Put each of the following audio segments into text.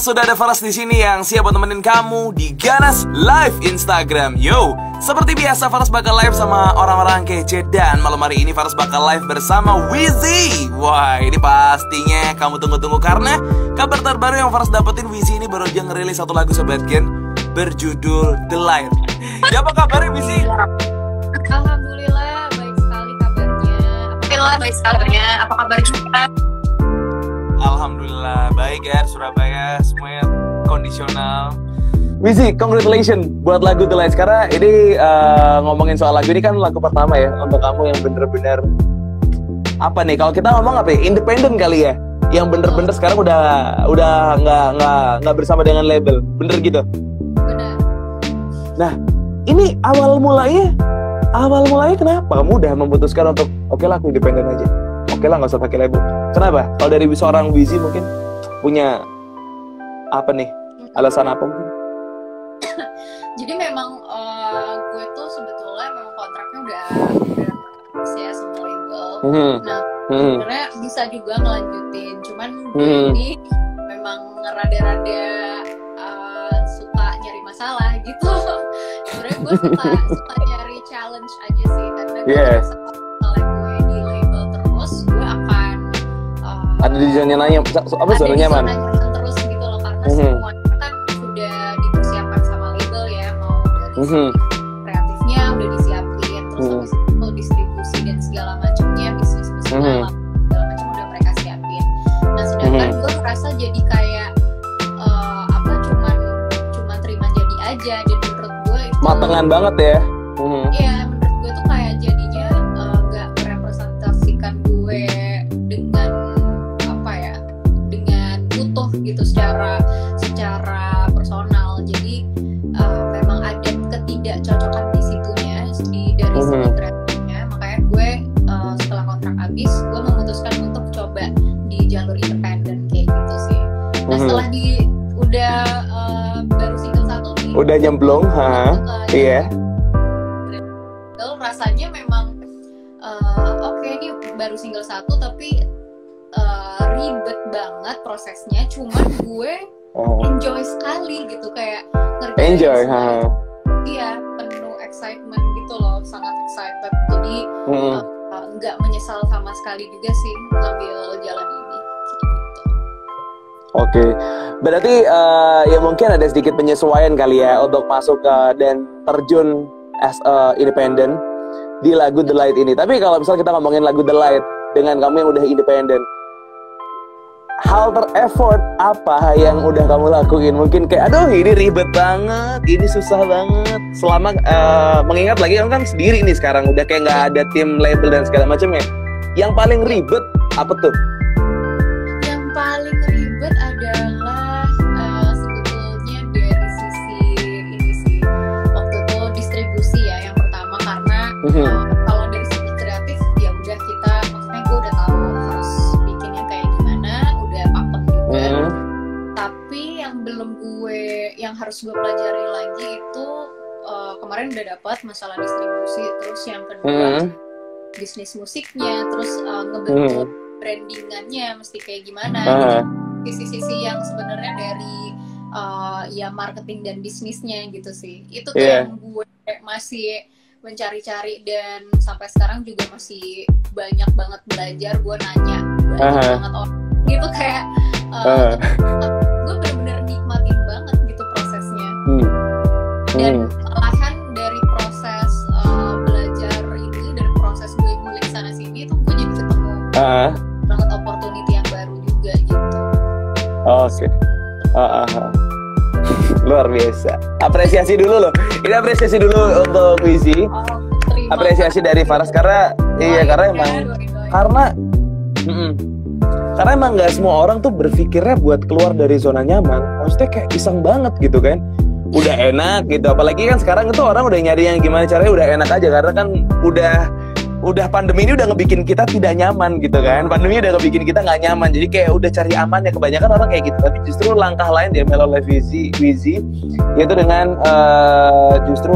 sudah ada Faras di sini yang siap buat temenin kamu di Ganas Live Instagram. Yo, seperti biasa Faras bakal live sama orang-orang kece, dan malam hari ini Faras bakal live bersama Wizzy. Wah, ini pastinya kamu tunggu-tunggu karena kabar terbaru yang Faras dapetin, Wizzy ini baru aja ngerilis satu lagu Sobat Gen berjudul The Light. Ya, apa kabarnya Wizzy? Alhamdulillah baik sekali kabarnya. Apa kabar juga? Alhamdulillah baik ya, Surabaya semuanya kondisional. Wizzy, congratulations buat lagu The Lights. Karena ini ngomongin soal lagu ini kan lagu pertama ya untuk kamu yang bener-bener apa nih? Kalau kita ngomong apa ya? Independen kali ya. Yang bener-bener sekarang udah nggak bersama dengan label, bener gitu. Benar. Nah, ini awal mulanya kenapa kamu udah memutuskan untuk oke lah aku independen aja? Oke lah, nggak usah pakai label. Kenapa? Kalau dari seorang Wizzy mungkin punya apa nih? Alasan apa mungkin? Jadi memang gue tuh sebetulnya memang kontraknya udah ya sama label. Nah, sebenarnya bisa juga ngelanjutin. Cuman gue ini memang rada-rada suka nyari masalah gitu. Sebenarnya gue suka nyari challenge aja sih, karena gue ngerasa kalau gue di label terus, gue akan ada di zona nyaman, apa zona nyaman terus gitu loh, karena semuanya kan udah dipersiapkan sama label ya, mau dari kreatifnya udah disiapin, terus habis itu distribusi dan segala macamnya, bisnis segala macam udah mereka siapin. Nah, sedangkan gue merasa jadi kayak cuman terima jadi aja, dan menurut gue itu matengan banget ya. Iya, menurut gue tuh kayak jadinya nggak merepresentasikan gue dengan utuh gitu secara personal. Jadi memang ada ketidakcocokan di situnya dari segi kreatifnya. Makanya gue setelah kontrak habis, gue memutuskan untuk coba di jalur independen kayak gitu sih. Nah, setelah udah baru single 1 nih, udah nyemplung, iya. Rasanya memang oke, ini baru single 1 tapi ribet banget prosesnya, cuman gue enjoy sekali gitu, kayak ngerjain iya, penuh excitement gitu loh, sangat excited. Jadi nggak menyesal sama sekali juga sih ngambil jalan ini gitu. Oke, berarti ya mungkin ada sedikit penyesuaian kali ya untuk masuk dan terjun as independent di lagu The Light ini. Tapi kalau misalnya kita ngomongin lagu The Light dengan kamu yang udah independen, hal ter-effort apa yang udah kamu lakuin? Mungkin kayak aduh ini ribet banget, ini susah banget. Selama mengingat lagi kan sendiri nih sekarang, udah kayak nggak ada tim label dan segala macamnya. Yang paling ribet apa tuh? Yang paling ribet adalah sebetulnya dari sisi ini sih, waktu itu distribusi ya yang pertama, karena kalau dari segi kreatif ya udah kita, maksudnya gue udah tahu harus bikinnya kayak gimana, udah pakem juga. Tapi yang harus gue pelajari lagi itu kemarin udah dapat masalah distribusi, terus yang kedua bisnis musiknya, terus ngebentuk brandingannya mesti kayak gimana. Jadi sisi-sisi yang sebenarnya dari ya marketing dan bisnisnya gitu sih, itu tuh yang gue masih mencari-cari, dan sampai sekarang juga masih banyak banget belajar. Gue nanya banyak banget orang gitu, kayak gue bener-bener nikmatin banget gitu prosesnya. Dan malahan dari proses belajar ini, dari proses gue ngulik sana sini, tuh gue jadi ketemu banget opportunity yang baru juga gitu. Oke. Luar biasa. Apresiasi dulu loh. Ini apresiasi dulu untuk Wizzy. Apresiasi dari Faras karena karena emang nggak semua orang tuh berpikirnya buat keluar dari zona nyaman. Maksudnya kayak iseng banget gitu kan. Udah enak gitu. Apalagi kan sekarang itu orang udah nyari yang gimana caranya udah enak aja, karena kan udah pandemi ini udah ngebikin kita tidak nyaman gitu kan. Pandemi udah ngebikin kita nggak nyaman, jadi kayak udah cari aman ya, kebanyakan orang kayak gitu. Tapi justru langkah lain di MLO Live Wizzy yaitu dengan justru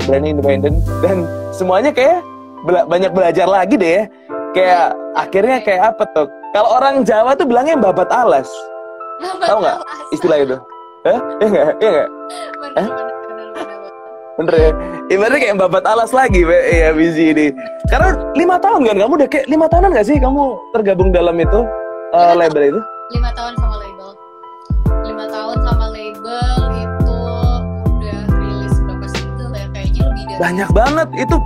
branding independen, dan semuanya kayak banyak belajar lagi deh ya. Kayak akhirnya kayak apa tuh, kalau orang Jawa tuh bilangnya babat alas. Tahu nggak istilah itu? Iya nggak? Iya nggak? Bener. Bener ya? Ibaratnya kayak babat alas lagi ya Wizi ini. Karena 5 tahun kan, kamu udah kayak 5 tahunan nggak sih kamu tergabung dalam itu label itu? 5 tahun sama label. 5 tahun sama label itu udah rilis berapa single ya? Kayaknya lebih dari Banyak banget itu.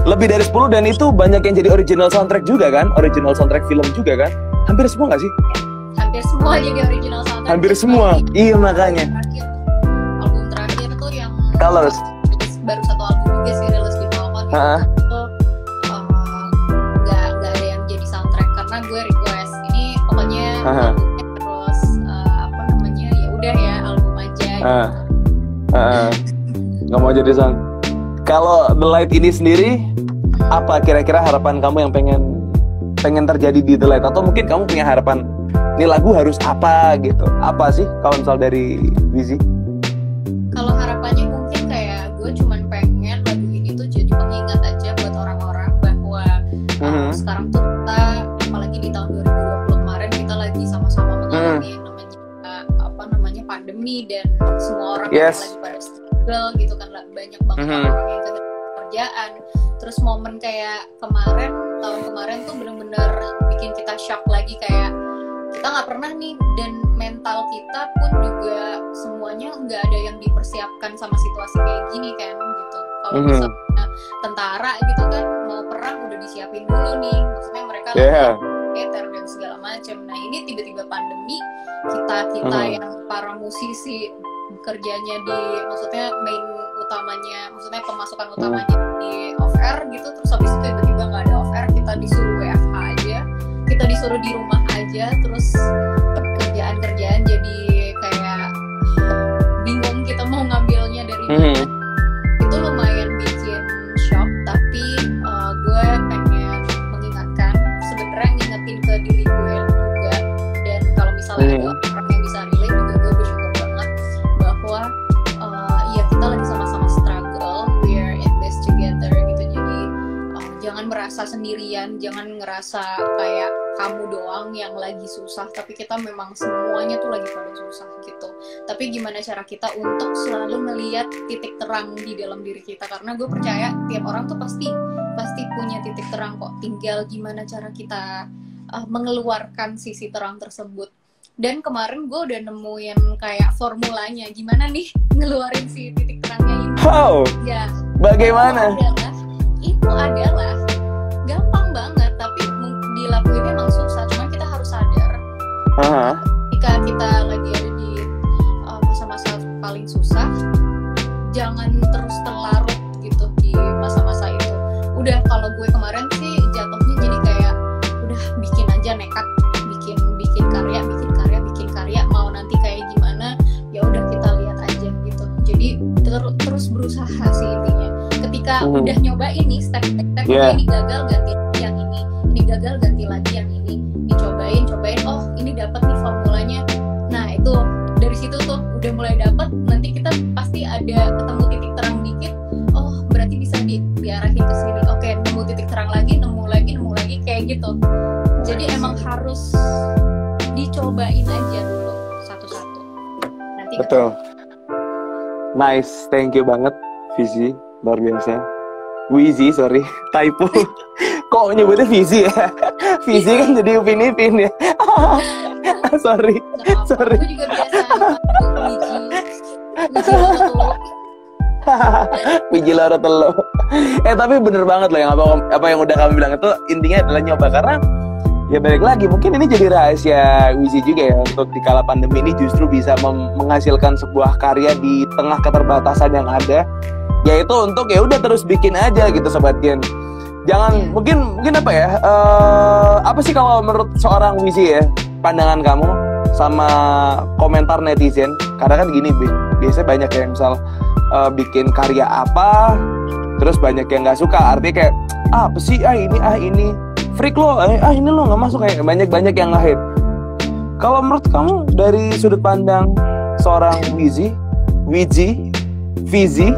Lebih dari 10 dan itu banyak yang jadi original soundtrack juga kan? Original soundtrack film juga kan? Hampir semua nggak sih? hampir semua jadi original soundtrack. Hampir semua. Iya makanya. Album terakhir tuh yang Colors. Baru 1 album juga sih rilis di Falcon itu nggak ada yang jadi soundtrack karena gue request ini pokoknya albumnya terus apa namanya ya udah ya album aja nggak mau jadi sound. Kalau The Light ini sendiri apa kira-kira harapan kamu yang pengen terjadi di The Light, atau mungkin kamu punya harapan ini lagu harus apa gitu, apa sih kalau misal dari Wizi? Kalau harapannya mungkin kayak gue cuman pengen lagu ini tuh jadi pengingat aja buat orang-orang bahwa sekarang tuh kita, apalagi di tahun 2020 kemarin, kita lagi sama-sama mengalami namanya pandemi dan semua orang lagi pada struggle gitu kan, banyak banget orang yang kehilangan pekerjaan. Terus momen kayak tahun kemarin tuh bener-bener bikin kita shock lagi, kayak kita nggak pernah nih, dan mental kita pun juga semuanya nggak ada yang dipersiapkan sama situasi kayak gini kan gitu. Kalau misalnya tentara gitu kan mau perang udah disiapin dulu nih, maksudnya mereka militer dan segala macam. Nah ini tiba-tiba pandemi, kita yang para musisi kerjanya di, maksudnya main utamanya, maksudnya pemasukan utamanya di off air gitu, terus habis itu tiba-tiba nggak ada off air, kita disuruh WFH aja, kita disuruh di rumah aja, terus kerjaan jadi kayak bingung kita mau ngambilnya dari mana. Itu lumayan bikin shock, tapi gue pengen mengingatkan, sebenarnya ngingetin ke diri gue juga, dan kalau misalnya ada orang yang bisa relate juga, gue bersyukur banget bahwa ya kita lagi sama-sama struggle, we are in this together gitu. Jadi jangan merasa sendirian, jangan ngerasa kayak kamu doang yang lagi susah, tapi kita memang semuanya tuh lagi pada susah gitu. Tapi gimana cara kita untuk selalu melihat titik terang di dalam diri kita, karena gue percaya tiap orang tuh pasti punya titik terang kok, tinggal gimana cara kita mengeluarkan sisi terang tersebut. Dan kemarin gue udah nemuin kayak formulanya gimana nih ngeluarin si titik terangnya ini. Wow. Ya. Bagaimana? Itu adalah gampang banget, tapi dilakuin emang susah. Cuman kita harus sadar ketika kita lagi ada di masa-masa paling susah, jangan terus terlarut gitu di masa-masa itu. Udah, kalau gue kemarin sih jatuhnya jadi kayak udah bikin aja, nekat bikin karya, mau nanti kayak gimana ya udah kita lihat aja gitu. Jadi terus berusaha sih intinya. Ketika udah nyobain nih step ini gagal, ganti yang ini gagal, ganti lagi yang ini, dicobain, oh ini dapat nih formulanya. Nah itu dari situ tuh udah mulai dapat, nanti kita pasti ada ketemu titik terang dikit, oh berarti bisa diarahin ke sini. Oke, nemu titik terang lagi, nemu lagi kayak gitu. Jadi emang harus dicobain aja dulu satu-satu. Nanti betul. Nice, thank you banget Wizi, luar biasa. Wizi, sorry, typo. Kok nyebutnya Wizi ya? Wizi kan jadi Upin Ipin ya. sorry. Aku juga biasa Wiji loro telo. Tapi bener banget loh yang apa yang udah kamu bilang itu intinya adalah nyoba, karena ya balik lagi mungkin ini jadi rahasia Wizi juga ya, untuk di kala pandemi ini justru bisa menghasilkan sebuah karya di tengah keterbatasan yang ada, yaitu untuk ya udah terus bikin aja gitu Sobat Gen. Jangan mungkin apa ya, apa sih kalau menurut seorang Wizi ya, pandangan kamu sama komentar netizen? Karena kan gini, biasanya banyak yang misal bikin karya apa terus banyak yang nggak suka, artinya kayak apa sih ini freak lo, ini lo nggak masuk, kayak banyak yang nge-hate. Kalau menurut kamu dari sudut pandang seorang Wizi apa biji?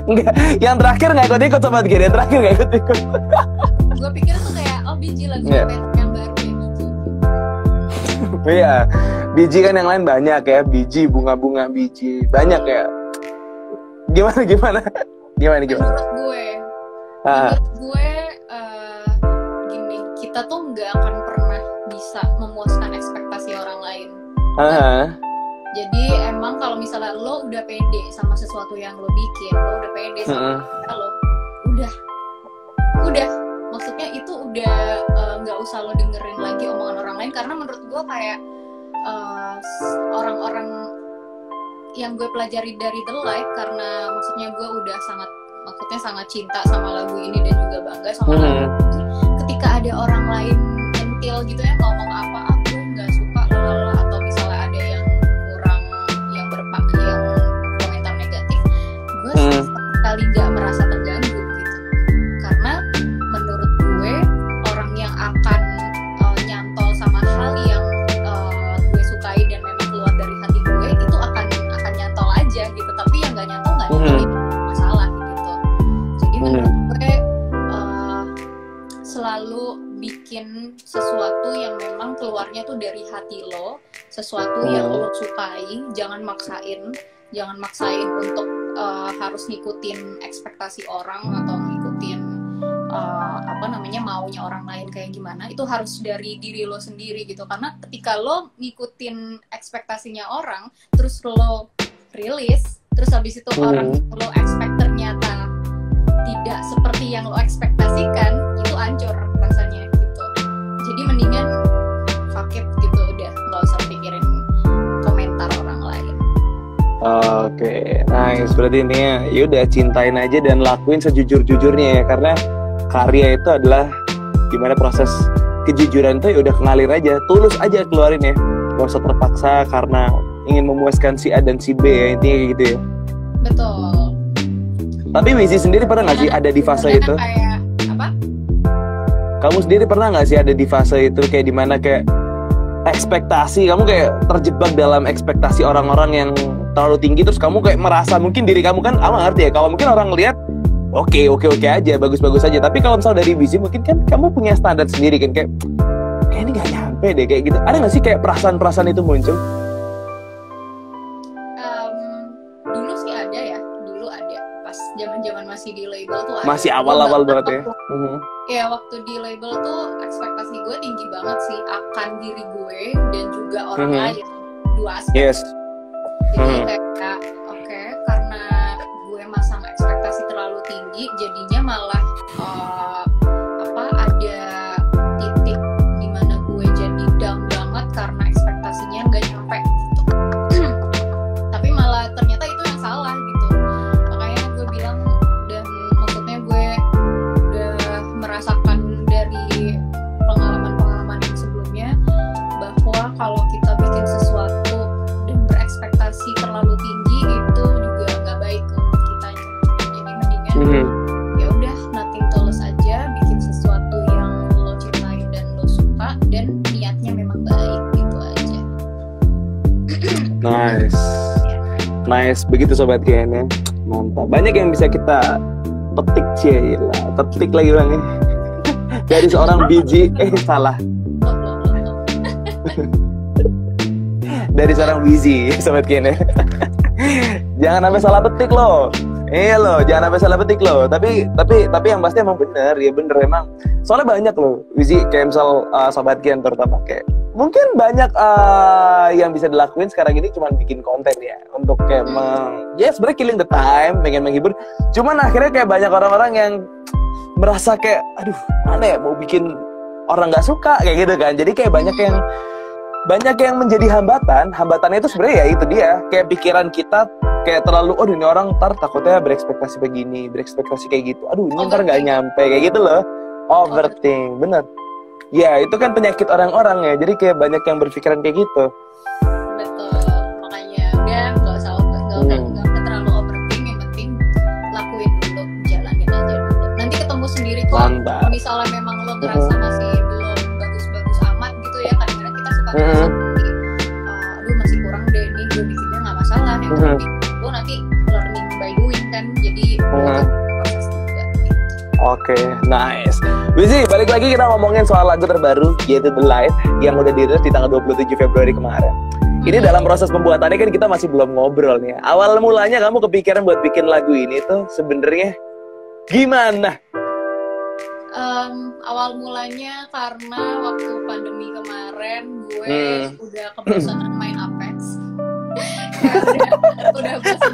Enggak, yang terakhir nggak ikut-ikut Sobat Gen, yang terakhir nggak ikut-ikut. Gue pikir tuh kayak, oh biji lagu yang baru ya biji. Iya, biji kan yang lain banyak ya, biji, bunga-bunga biji, banyak ya. Gimana? Menurut gue gini, kita tuh nggak akan pernah bisa memuaskan ekspektasi orang lain. Jadi emang kalau misalnya lo udah pede sama sesuatu yang lo bikin, lo udah pede sama lo, udah, maksudnya itu udah nggak usah lo dengerin lagi omongan orang lain, karena menurut gue kayak orang-orang yang gue pelajari dari The Light, karena maksudnya gue udah sangat cinta sama lagu ini dan juga bangga sama lagu ini. Ketika ada orang lain entil gitu ya ngomong apa, aku nggak suka lalala, atau misalnya ada yang kurang, yang komentar negatif, gue sekali nggak merasa terganggu gitu, karena menurut gue orang yang akan nyantol sama hal yang gue sukai dan memang keluar dari hati gue itu akan nyantol aja gitu, tapi yang nggak nyantol itu masalah gitu. Jadi menurut gue selalu bikin sesuatu yang memang keluarnya tuh dari hati lo, sesuatu yang lo sukai, jangan maksain untuk harus ngikutin ekspektasi orang atau ngikutin maunya orang lain kayak gimana. Itu harus dari diri lo sendiri gitu, karena ketika lo ngikutin ekspektasinya orang terus lo rilis, terus habis itu orang lo expect ternyata tidak seperti yang lo ekspektasikan, itu hancur rasanya gitu. Jadi mendingan fuck it gitu, udah nggak usah pikirin komentar orang lain. Oke, nice. Berarti intinya yaudah cintain aja dan lakuin sejujur-jujurnya ya, karena karya itu adalah gimana proses kejujuran itu ya udah ngalir aja, tulus aja keluarin ya, nggak usah terpaksa karena ingin memuaskan si A dan si B ya, intinya kayak gitu ya. Betul. Tapi Wizi sendiri pernah nggak sih ada di fase itu? Kayak apa? Kamu sendiri pernah nggak sih ada di fase itu, kayak dimana kayak ekspektasi kamu kayak terjebak dalam ekspektasi orang-orang yang terlalu tinggi, terus kamu kayak merasa mungkin diri kamu kan, aku ngerti ya, kalau mungkin orang lihat oke aja, bagus aja, tapi kalau misal dari Wizi mungkin kan kamu punya standar sendiri kan, kayak ini nggak nyampe deh kayak gitu. Ada nggak sih kayak perasaan itu muncul? Dulu sih ada ya, pas zaman masih di label tuh ada. Masih awal-awal banget ya. Ya waktu di label tuh ekspektasi gue tinggi banget sih akan diri gue dan juga orang lain, dua aspek. Yes. Jadi kayak oke, karena gue masang ekspektasi terlalu tinggi, jadinya malah ada titik dimana gue jadi down banget karena ekspektasinya nggak nyampe gitu. Tapi malah ternyata itu yang salah gitu. Makanya gue bilang, dan maksudnya gue udah merasakan dari pengalaman yang sebelumnya bahwa kalau kita bikin sesuatu dan berekspektasi terlalu tinggi itu juga nggak baik untuk kita. Jadi mendingan ya udah nothing tulus aja, bikin sesuatu yang lo cintai dan lo suka dan niatnya memang baik gitu aja. Nice, begitu Sobat Gen ya. Mantap. Banyak yang bisa kita petik sih, petik lagi orangnya. Dari seorang biji, salah. Dari seorang Wizi, Sobat Gen ya. Jangan sampai salah petik loh. Jangan sampai salah petik loh. Tapi yang pasti emang bener emang. Soalnya banyak loh Wizi, kayak misal Sobat Gen terutama, kayak mungkin banyak yang bisa dilakuin sekarang ini cuma bikin konten ya, untuk kayak sebenarnya killing the time, pengen menghibur. Cuman akhirnya kayak banyak orang-orang yang merasa kayak aduh mana ya mau bikin orang nggak suka kayak gitu kan. Jadi kayak banyak yang menjadi hambatannya itu sebenarnya ya itu dia, kayak pikiran kita kayak terlalu ini orang ntar takutnya berekspektasi begini, berekspektasi kayak gitu, aduh ini ntar nggak nyampe kayak gitu loh. Overthink, bener ya, itu kan penyakit orang-orang ya, jadi kayak banyak yang berpikiran kayak gitu. Betul, makanya udah nggak usah terlalu overthink, yang penting lakuin dulu, jalanin aja dulu, nanti ketemu sendiri kok. Misalnya memang lo ngerasa masih belum bagus-bagus amat gitu ya, kadang-kadang kita suka aduh masih kurang deh, ini gue bikinnya nggak masalah, yang penting lo nanti learning by doing kan, jadi Oke, nice. Wizi, balik lagi kita ngomongin soal lagu terbaru yaitu The Light yang udah dirilis di tanggal 27 Februari kemarin. Ini dalam proses pembuatannya kan kita masih belum ngobrol nih. Awal mulanya kamu kepikiran buat bikin lagu ini tuh sebenarnya gimana? Awal mulanya karena waktu pandemi kemarin gue udah kebosanan main Apex. udah bosan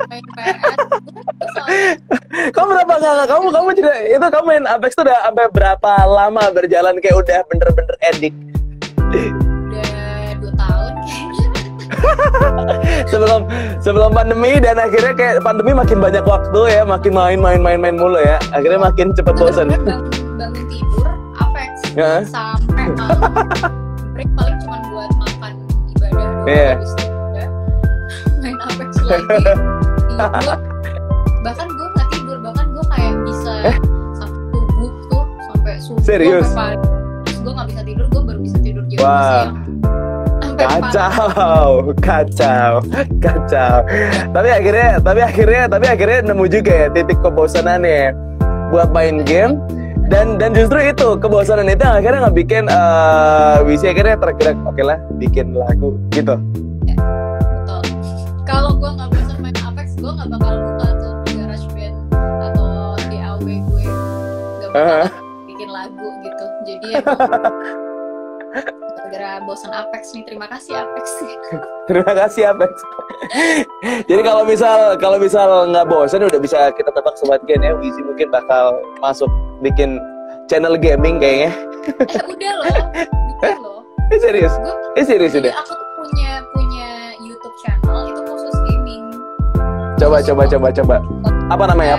main PS. Kamu berapa kamu tidak itu kamu main Apex tuh udah sampai berapa lama berjalan kayak udah bener-bener edik? Udah 2 tahun kayaknya. sebelum pandemi dan akhirnya kayak pandemi makin banyak waktu ya, makin main mulu ya. Akhirnya makin cepet bosan. Bangun tidur Apex sampai malam. Break paling cuma buat makan ibadah doang. Habis itu udah main Apex lagi. Bahkan gue nggak tidur, bahkan gue kayak bisa sampai subuh tuh, sampai subuh. Serius? Sampai pagi. Terus gue nggak bisa tidur, gue baru bisa tidur jam siang. Kacau. Tapi akhirnya nemu juga ya titik kebosanannya buat main game. Dan justru itu kebosanan itu yang akhirnya ngebikin Wizi akhirnya tergerak, oke lah bikin lagu gitu. Ya, betul. Kalau gue nggak bosan main Apex, gue nggak bakal buka tuh GarageBand atau DAW gue, nggak bakal bikin lagu gitu. Jadi ya gara-gara bosan Apex nih, terima kasih Apex. Terima kasih Apex. Jadi kalau misal nggak bosan udah bisa kita tebak Sobat Gen ya, Wizi mungkin bakal masuk bikin channel gaming kayaknya. Udah loh. Serius? Serius udah. Aku tuh punya YouTube channel itu khusus gaming. Coba. Apa namanya?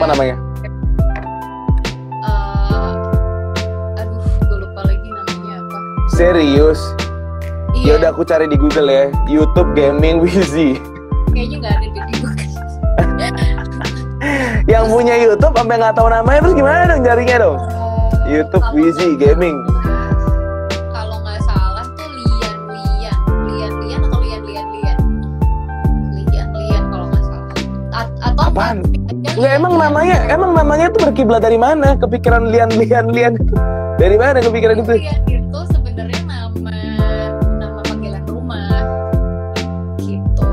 Aduh, gue lupa lagi namanya apa. Serius? Iya. Ya udah aku cari di Google ya, YouTube Gaming Wizi. Kayaknya nggak ada di Google. Yang punya YouTube sampai nggak tahu namanya, terus gimana dong carinya dong? YouTube Wizi Gaming. Kalau nggak salah tuh Lian atau Lian kalau nggak salah. Atau apaan? Ya, emang namanya tuh berkiblat dari mana? Kepikiran Lian itu. Dari mana kepikiran itu? Lian itu sebenarnya nama panggilan rumah. Gitu.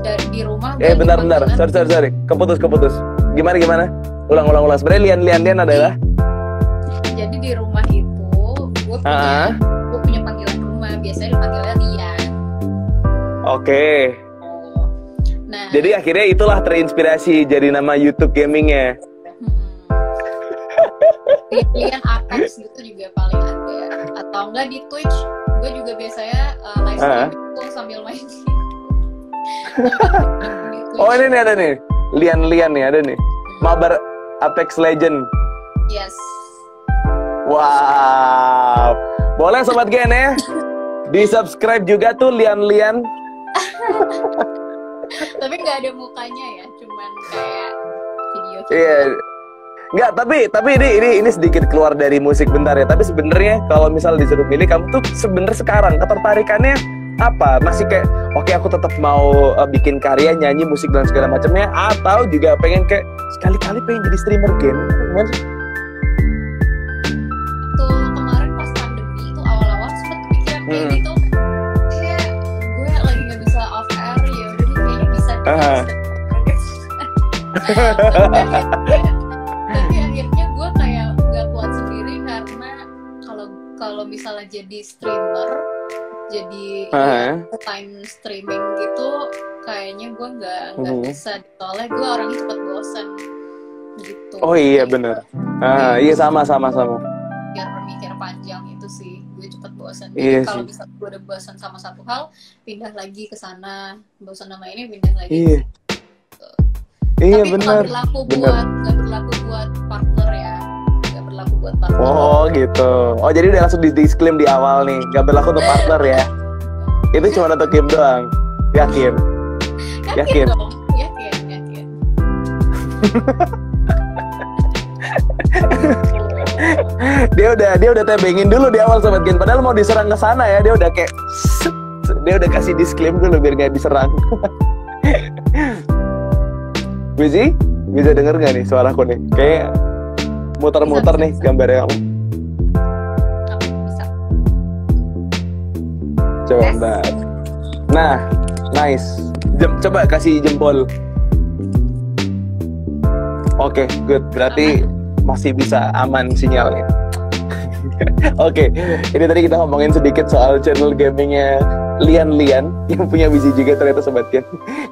Dan di rumah bentar. Sorry. Keputus. Gimana? Ulang. Sebenarnya Lian adalah jadi di rumah itu gue punya panggilan rumah, biasanya dipanggilnya Lian. Oke. Nah, jadi akhirnya itulah terinspirasi jadi nama YouTube gamingnya. Lian Apex gitu juga paling ada, atau enggak di Twitch gue juga biasanya live streaming itu sambil main. Oh ini nih ada nih Lian nih ada nih. Mabar Apex Legend. Yes. Wow. Boleh Sobat Gen ya, di subscribe juga tuh Lian. Tapi nggak ada mukanya ya, cuman kayak video. Iya. Nggak, tapi ini sedikit keluar dari musik bentar ya. Tapi sebenarnya kalau misal disuruh milih, kamu tuh sebenarnya sekarang ketertarikannya apa? Masih kayak oke, aku tetap mau bikin karya, nyanyi, musik dan segala macamnya, atau juga pengen kayak sekali-kali pengen jadi streamer game? Gimana sih? Tuh kemarin pas pandemi itu awal-awal sempet kepikiran kayak gitu. Kayak gue lagi nggak bisa off air, ya udah deh kayaknya bisa. Tapi akhirnya gue kayak nggak kuat sendiri karena kalau misalnya jadi streamer, jadi full time streaming gitu, kayaknya gue nggak bisa. Soalnya gue orangnya cepet bosan gitu. Oh iya benar. Iya sama. Biar berpikir panjang itu sih, gue cepet bosan. Iya, jadi kalau bisa gue udah bosan sama satu hal, pindah lagi ke sana. Bosan sama ini, pindah lagi. Iya. Iya benar. Nggak berlaku buat partner ya. Nggak berlaku buat partner. Oh gitu. Oh jadi udah langsung di disclaim di awal nih, nggak berlaku untuk partner ya. Itu cuma untuk game doang. Yakin? Dong. Yakin. Dia udah tebengin dulu di awal Sobat Gen. Padahal mau diserang ke sana ya, dia udah kayak dia udah kasih disclaim dulu biar nggak diserang. Wizi, bisa denger nggak nih suaraku nih? Kayak muter-muter Bisa, nih bisa. gambarnya kamu. Bisa. Coba Tes. bentar. Nah, nice. Coba kasih jempol. Oke, good. Berarti masih bisa aman sinyalnya. Oke, ini tadi kita ngomongin sedikit soal channel gamingnya Lian yang punya visi juga ternyata Sobat Ken.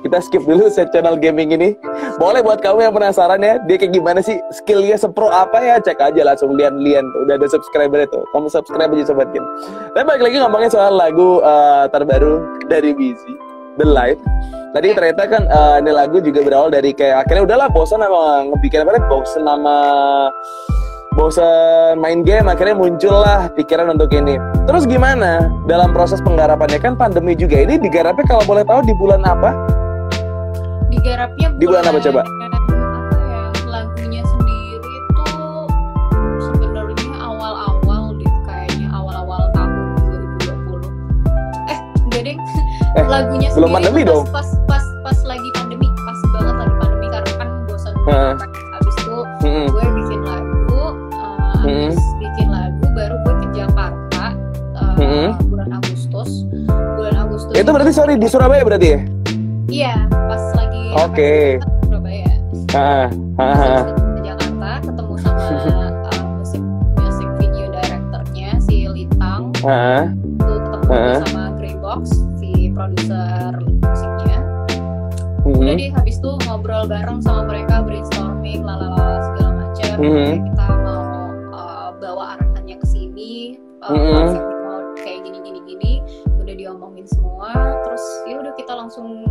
Kita skip dulu set channel gaming ini. Boleh buat kamu yang penasaran ya, dia kayak gimana sih, skillnya sepro apa ya, cek aja langsung Lian. Udah ada subscriber itu, kamu subscribe aja Sobat Ken. Tapi balik lagi ngomongin soal lagu terbaru dari Busy, The Light. Tadi ternyata kan ini lagu juga berawal dari kayak akhirnya udahlah bosan sama ngebikin apa, bosan main game, akhirnya muncullah pikiran untuk ini. Terus gimana dalam proses penggarapannya, kan pandemi juga, ini digarapnya kalau boleh tahu di bulan apa? Digarapnya Di bulan apa coba? Apa ya, lagunya sendiri tuh sebenarnya awal-awal gitu, kayaknya awal-awal tahun 2020. Enggak deng. Lagunya belum sendiri pandemi tuh dong. pas lagi pandemi, pas banget lagi pandemi karena kan bosan banget. Habis itu gue bikin lagu, habis bikin lagu baru gue ke Jakarta bulan Agustus. Itu berarti sorry di Surabaya berarti ya? Iya, pas lagi Oke. Surabaya. Ke Jakarta ketemu sama music video directornya si Litang. Itu ketemu sama Greybox si produser musiknya. Udah deh, habis itu ngobrol bareng sama mereka, brainstorming lalala segala macam. Kita mau bawa arahannya ke sini, konsepnya mau kayak gini. Udah diomongin semua, terus ya udah kita langsung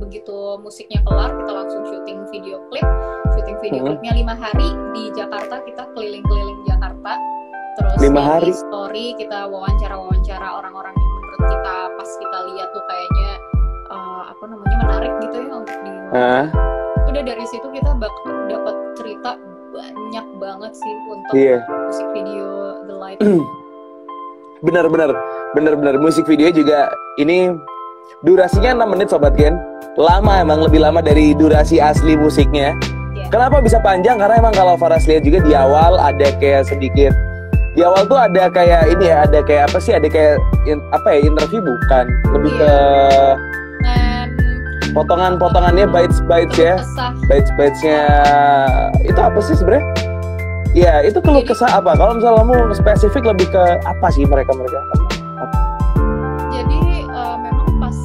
begitu musiknya kelar, kita langsung syuting video klipnya 5 hari di Jakarta. Kita keliling-keliling Jakarta, terus 5 hari story, kita wawancara orang-orang yang menurut kita pas kita lihat tuh kayaknya menarik gitu ya untuk di udah dari situ kita dapat cerita banyak banget sih untuk musik video The Light. Bener musik video juga ini durasinya 6 menit Sobat Ken. Lama, emang lebih lama dari durasi asli musiknya. Kenapa bisa panjang? Karena emang kalau Faras lihat juga di awal ada kayak sedikit, di awal tuh ada kayak ini ya, ada kayak apa sih, ada kayak interview, bukan, lebih ke potongannya bites ya, bites-nya itu apa sih sebenarnya? Ya itu keluh kesah apa? Kalau misalnya kamu spesifik lebih ke apa sih mereka? Jadi memang pas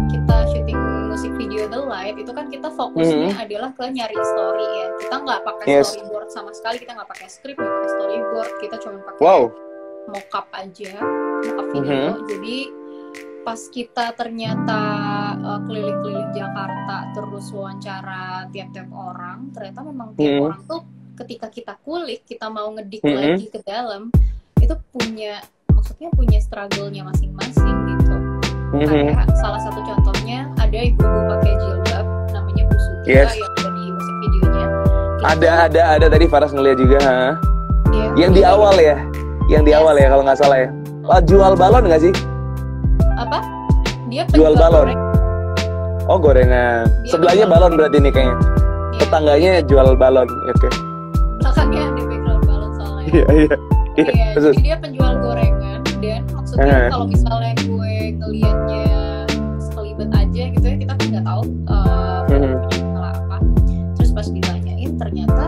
kita syuting musik video The Light itu kan kita fokusnya adalah ke nyari story ya. Kita nggak pakai storyboard sama sekali, kita nggak pakai script, nggak pakai storyboard, kita cuma pakai mockup aja, mockup video. Jadi pas kita ternyata keliling-keliling Jakarta terus wawancara tiap-tiap orang, ternyata memang tiap orang tuh ketika kita kulik, kita mau ngedik lagi ke dalam, itu punya struggle-nya masing-masing gitu. Kayak salah satu contohnya ada ibu-ibu pakai jilbab namanya Bu Sutia yang ada di musik videonya. Ada tadi Faras ngeliat juga, yang di awal ya, kalau nggak salah ya. Jual balon nggak sih? Apa? Dia jual balon. Oh, gorengan. Sebelahnya balon berarti ini kayaknya. Tetangganya jual balon. Oke. Belakangnya ada background balon soalnya. Iya. Jadi dia penjual gorengan, dan maksudnya kalau misalnya gue ngelihatnya sekelibet aja gitu ya, kita kan nggak tahu punya masalah apa. Terus pas ditanyain ternyata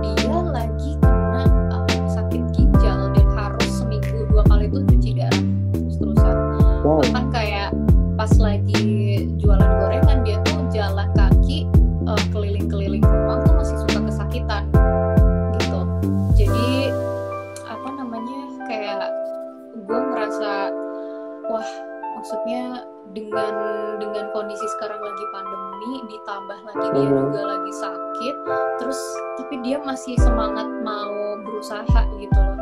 dia lagi kena sakit ginjal dan harus seminggu 2 kali tuh cuci darah terus-terusan. Bahkan kayak pas lagi jualan gorengan dia tuh jalan kaki keliling-keliling rumah tuh masih suka kesakitan gitu. Jadi kayak gue ngerasa wah, maksudnya dengan kondisi sekarang lagi pandemi, ditambah lagi dia juga lagi sakit, terus tapi dia masih semangat mau berusaha gitu loh,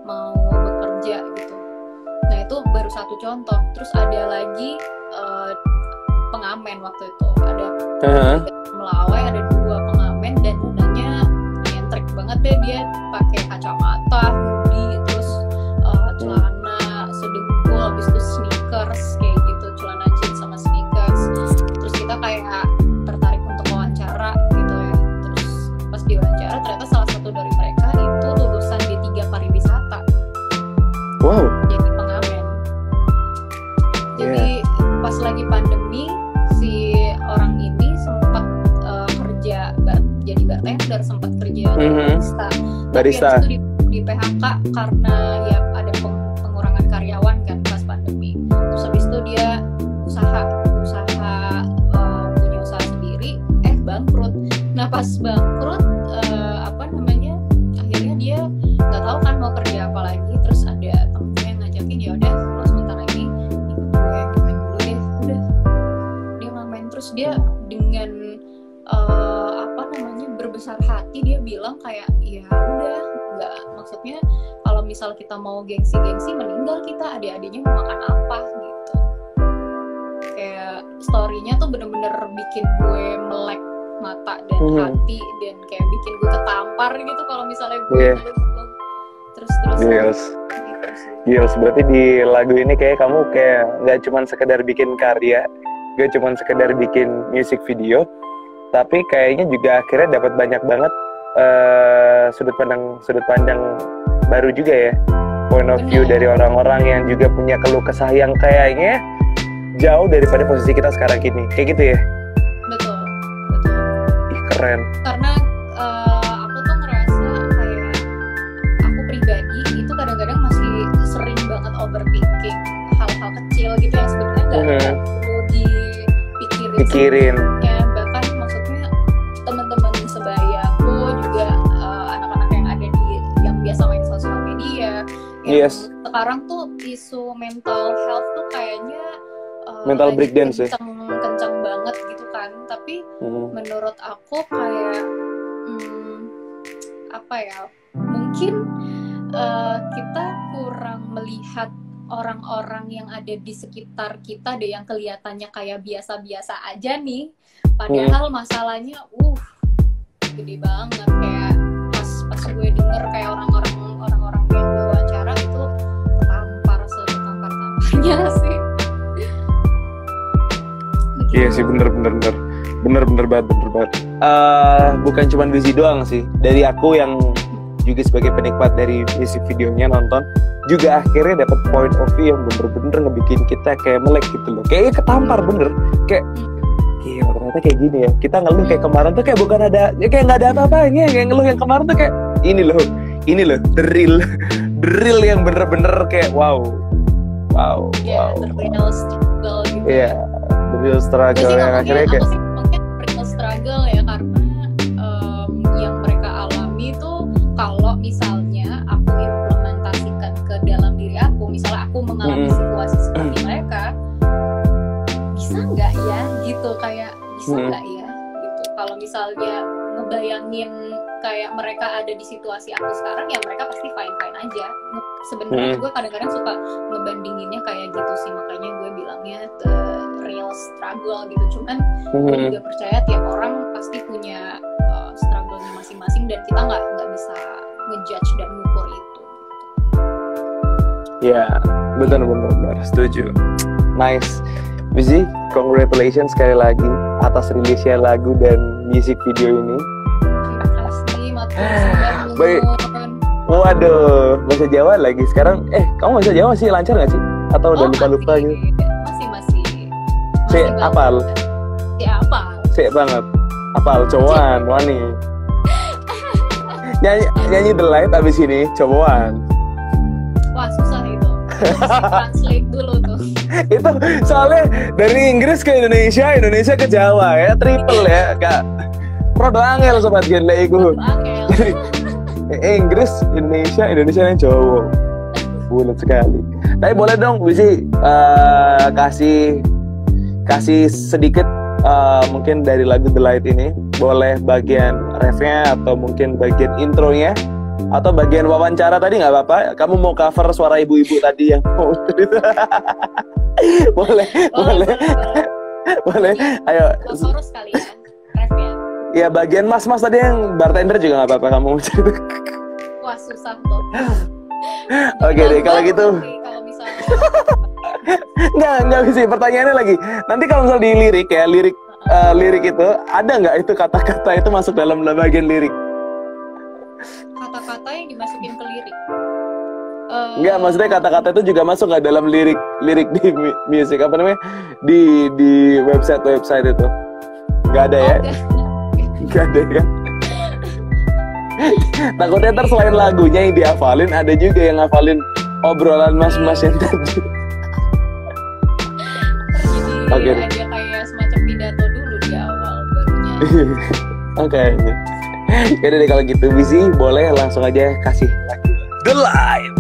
mau bekerja gitu. Nah itu baru satu contoh. Terus ada lagi pengamen waktu itu, ada Melawai, ada 2 pengamen dan nodanya nyentrik banget deh, dia pakai kacamata, hoodie, terus celana sedengkul, habis itu sneakers kayak gitu, celana jeans sama sneakers. Terus kita kayak tertarik untuk wawancara gitu ya. Terus pas diwawancara ternyata salah satu dari mereka lagi pandemi si orang ini sempat kerja jadi bartender, sempat kerja barista. Tapi di PHK karena ya ada pengurangan karyawan kan pas pandemi. Terus habis itu dia punya usaha sendiri, bangkrut. Nah pas bangkrut akhirnya dia nggak tahu kan mau kerja apa lagi. Terus ada temennya yang ngajakin, ya udah kalau sementara ini ikut gue main dulu deh. Udah dia ngamen, terus dia dengan berbesar hati dia bilang kayak ya udah, nggak, maksudnya kalau misal kita mau gengsi meninggal kita, adik-adiknya mau makan apa gitu. Kayak story-nya tuh bener-bener bikin gue melek mata dan hati, dan kayak bikin gue ketampar gitu kalau misalnya gue terus Gils, berarti di lagu ini kayak kamu kayak nggak cuma sekedar bikin karya, gak cuma sekedar bikin music video, tapi kayaknya juga akhirnya dapat banyak banget sudut pandang baru juga ya, point of view dari orang-orang yang juga punya keluh kesah yang kayaknya jauh daripada posisi kita sekarang gini, kayak gitu ya. Betul. Ih, keren. Karena aku tuh ngerasa kayak aku pribadi itu kadang-kadang masih sering banget overthinking hal-hal kecil gitu yang sebenarnya nggak perlu dipikirin. Ya, bahkan maksudnya teman-teman sebayaku juga anak-anak yang ada yang biasa main sosial media, yang sekarang tuh isu mental health tuh kayaknya mental breakdown sih kencang banget gitu kan. Tapi menurut aku kayak mungkin kita kurang melihat orang-orang yang ada di sekitar kita deh, yang kelihatannya kayak biasa-biasa aja nih, padahal masalahnya gede banget. Kayak pas gue denger kayak orang-orang yang gue wawancara itu ketampar-tamparnya sih. Iya sih, bener banget. Bukan cuma visi doang sih, dari aku yang juga sebagai penikmat dari music videonya nonton, juga akhirnya dapat point of view yang bener-bener ngebikin kita kayak melek gitu loh, kayaknya ketampar bener, kayak gila ternyata kayak gini ya. Kita ngeluh kayak kemarin tuh kayak bukan ada, ya kayak nggak ada apa-apanya, kayak ngeluh yang kemarin tuh kayak ini loh the real yang bener-bener kayak wow. The real struggle gitu. Iya, the real struggle yang akhirnya kayak mungkin real struggle ya, karena yang mereka alami tuh kalau misalnya aku implementasikan ke dalam diri aku, misalnya aku mengalami situasi seperti mereka, bisa nggak ya gitu, kayak bisa nggak ya gitu. Kalau misalnya ngebayangin kayak mereka ada di situasi aku sekarang, ya mereka pasti fine aja. Sebenarnya gue kadang-kadang suka ngebandinginnya kayak gitu sih, makanya gue bilangnya the real struggle gitu. Cuman gue juga percaya tiap orang pasti punya struggle-nya masing-masing, dan kita nggak bisa ngejudge dan ngukur itu. Ya, benar, setuju. Nice. Bizi, congratulations sekali lagi atas rilisnya lagu dan music video ini. Terima kasih, matur. Baik. Waduh, bahasa Jawa lagi sekarang. Kamu bahasa Jawa sih lancar nggak sih? Atau udah lupa gitu? Masih apal. Sik banget. Apal cowokan, wani. Nyanyi The Light abis ini, cowokan. Wah, susah itu. Translate dulu tuh. Itu soalnya dari Inggris ke Indonesia ke Jawa ya, triple ya, Kak. Produk angel sobat gen lek iku. Inggris, Indonesia yang Jawa. Bulat sekali. Tapi boleh dong Bizi kasih sedikit mungkin dari lagu The Light ini, boleh bagian refnya atau mungkin bagian intronya atau bagian wawancara tadi nggak apa-apa. Kamu mau cover suara ibu-ibu tadi yang mau boleh. Ayo. Chorus kali ya, refnya. Ya bagian mas-mas tadi yang bartender juga nggak apa-apa kamu. Wah susah tuh. Oke deh kalau gitu. Kalau misalnya nggak bisa. Pertanyaannya lagi. Nanti kalau misalnya di lirik itu ada nggak itu kata-kata itu masuk dalam bagian lirik? Kata-kata yang dimasukin ke lirik. Enggak, maksudnya kata-kata itu juga masuk nggak dalam lirik di musik apa namanya di website itu? Nggak ada ya? Nggak ada ya? Takutnya ntar selain lagunya yang dihafalin, ada juga yang ngafalin obrolan mas-mas yang tadi. Jadi ada kayak semacam pidato dulu di awal barunya. Oke. Yaudah deh kalau gitu, Wizy boleh langsung aja kasih lagu The Light.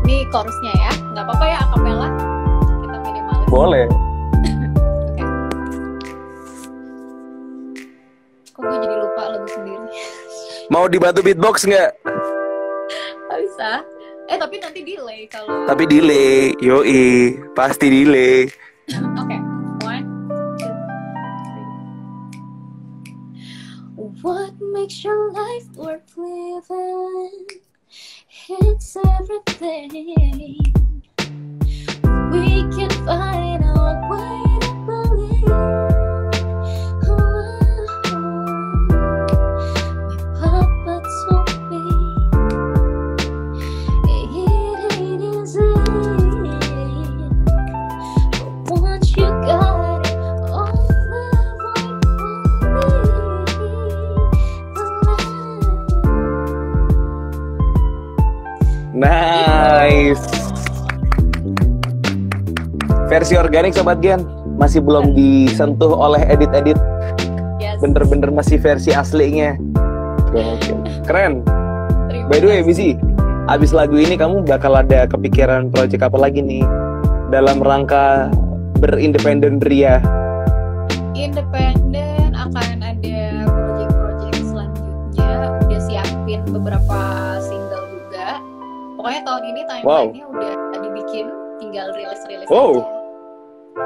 Ini chorusnya ya, nggak apa-apa ya akapela, kita minimalis. Boleh. Oke. Kok gue jadi lupa lagu sendiri? Mau dibantu beatbox nggak? Nggak bisa. Tapi nanti delay kalau. Tapi delay, yoi, pasti delay. Oke, 1, 2, 3. What makes your life worth living? It's everything. We can find a way to believe. My papa told me it ain't easy, but once you got it, all love won't Nice. Versi organik Sobat Gen masih belum disentuh oleh edit-edit. Yes. Bener-bener masih versi aslinya. Oke. Keren. Terima By the way, kasih. Wizy, abis lagu ini kamu bakal ada kepikiran project apa lagi nih dalam rangka berindependen ria? Independen akan ada project-project selanjutnya. Udah siapin beberapa single juga. Pokoknya tahun ini timeline-nya udah dibikin, tinggal rilis-rilis Wow. aja.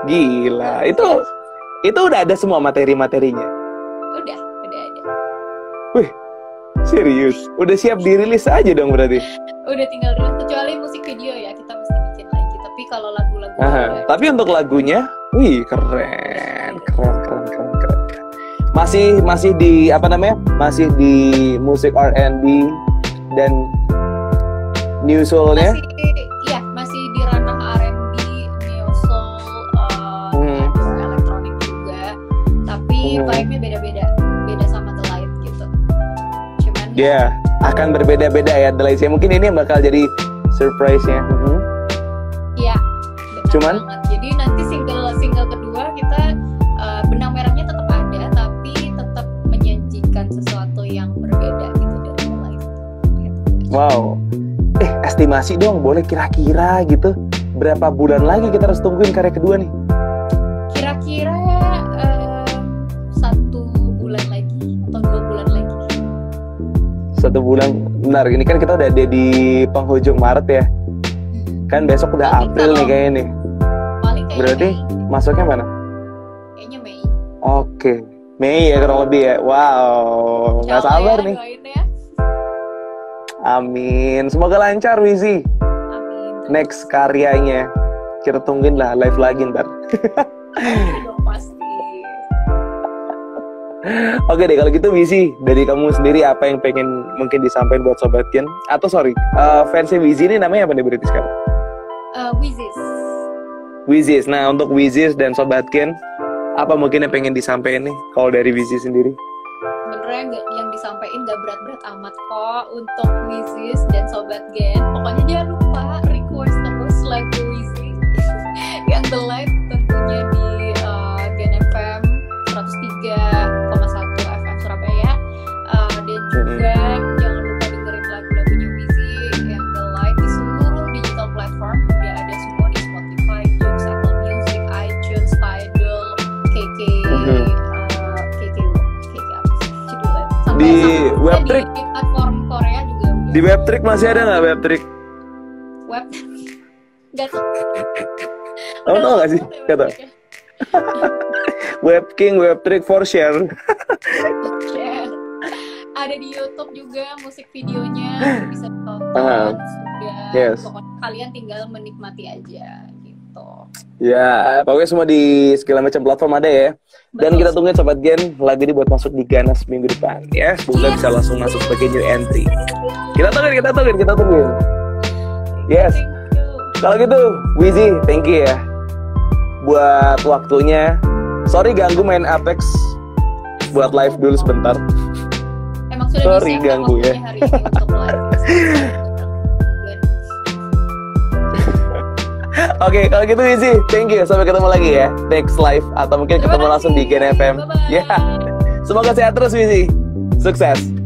Gila, itu udah ada semua materi-materinya. Udah ada. Wih, serius? Udah siap dirilis aja dong berarti? Udah tinggal rilis, kecuali musik video ya kita mesti bikin lagi. Tapi kalau lagu-lagu Tapi untuk lagunya, wih keren. Masih di apa namanya? Masih di musik R&B dan new soul-nya? masih di ranah R&B, neo soul, ada elektronik juga. Tapi vibe-nya beda sama The Light gitu. Cuman akan berbeda-beda ya The Light. Mungkin ini yang bakal jadi surprise-nya. Iya, benar Cuman? banget. Jadi nanti single kedua kita benang merahnya tetap ada, tapi tetap menyajikan sesuatu yang berbeda gitu dari The Light. Wow. Estimasi dong, boleh kira-kira gitu berapa bulan lagi kita harus tungguin karya kedua nih? Kira-kira 1 bulan lagi atau 2 bulan lagi. 1 bulan, benar. Ini kan kita udah ada di penghujung Maret ya. Kan besok udah Paling April nih kayaknya nih. Paling kayaknya Berarti Mei. masuknya mana? Kayaknya Mei. Oke, Mei ya kurang lebih ya. Wow, nggak sabar nih. Doain ya. Amin. Semoga lancar Wizy. Amin. Next karyanya kita tungguin lah live lagi ntar. Dong pasti. Oke deh kalau gitu Wizy, dari kamu sendiri apa yang pengen mungkin disampaikan buat Sobat Gen? Atau fansnya Wizy ini namanya apa nih berarti sekarang? Wizis. Nah untuk Wizis dan Sobat Gen, apa mungkin yang pengen disampaikan nih kalau dari Wizy sendiri? Sebenarnya yang disampaikan nggak berat-berat amat kok untuk Wizis dan Sobat Gen. Pokoknya jangan lupa request terus lagu Wizy yang The Light tentunya di Gen FM 103,1 FM Surabaya, dan juga jangan lupa dengerin lagu-lagunya Wizy yang The Light di seluruh digital platform. Udah ada semua di Spotify, Joox, Apple Music, iTunes, Tidal, KK apa sih judulnya? Di Webtrick. Di platform Korea juga udah. Di Webtrick masih ada nggak Webtrick? Web nggak tahu. Kamu tau nggak sih? Kata Webking, Webtrick for share. Share. Ada di YouTube juga musik videonya bisa ditonton. Sudah. Pokoknya kalian tinggal menikmati aja gitu. Ya, pokoknya semua di segala macam platform ada ya. Dan kita tungguin Sobat Gen lagu ini buat masuk di Ganas minggu depan ya. Semoga bisa langsung masuk sebagai new entry. Kita tungguin. Yes. Thank you. Kalau gitu, Wizy, thank you ya buat waktunya. Sorry ganggu main Apex, buat live dulu sebentar. Emang sudah Sorry disiapkan ganggu ya. waktunya hari ini untuk live. Oke, kalau gitu Wizy, thank you. Sampai ketemu lagi ya next live atau mungkin Terima ketemu langsung di kasih. Gen FM. Bye-bye. Ya, semoga sehat terus Wizy. Sukses.